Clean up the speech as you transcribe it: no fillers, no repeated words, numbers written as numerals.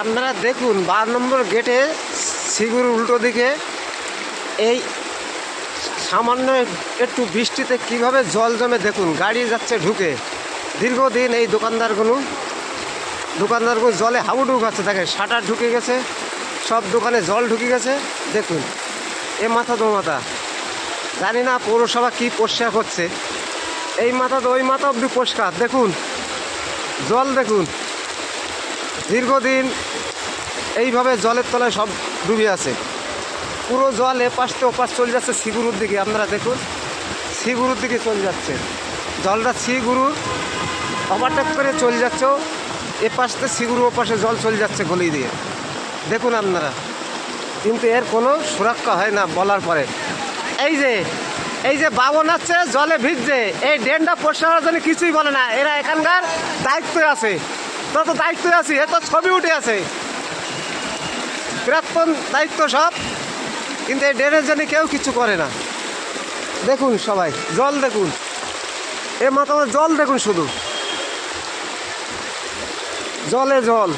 আপনারা দেখুন 12 নম্বর গেটে সিগুর উল্টো দিকে এই সামান্য একটু বৃষ্টিতে কিভাবে জল জমে দেখুন, গাড়ি যাচ্ছে ঢুকে। দীর্ঘদিন এই দোকানদারগুলো জলে হাবুডুবু খাচ্ছে, দেখেন শাটার ঢুকে গেছে, সব দোকানে জল ঢুকে গেছে। দেখুন এ মাথা দো মাথা, জানি না পৌরসভা কী পরিষ্কার করছে। এই মাথা তো ওই মাথা অবধি পরিষ্কার। দেখুন জল, দেখুন দীর্ঘদিন এইভাবে জলের তলায় সব ডুবে আছে। পুরো জল এপাশ তো ওপাশ চলে যাচ্ছে সিগুরুর দিকে। আপনারা দেখুন সিগুরুর দিকে চলে যাচ্ছে জলটা, সিগুরুর ওভারটেক করে চলে যাচ্ছে এপাশ থেকে সিগুরু, ওপাশে জল চলে যাচ্ছে গলি দিয়ে। দেখুন আপনারা, কিন্তু এর কোনো সুরক্ষা হয় না বলার পরে। এই যে বাবন আছে জলে ভিজছে, এই ড্রেনটা পরিষ্কার জন্য কিছুই বলে না। এরা এখানকার দায়িত্বে আছে, তত দায়িত্বে আছি, এত ছবি উঠে আছে, প্রাক্তন দায়িত্ব সব, কিন্তু এই ড্রেনের জন্য কেউ কিছু করে না। দেখুন সবাই জল, দেখুন এ মাথা জল, দেখুন শুধু জলে জল।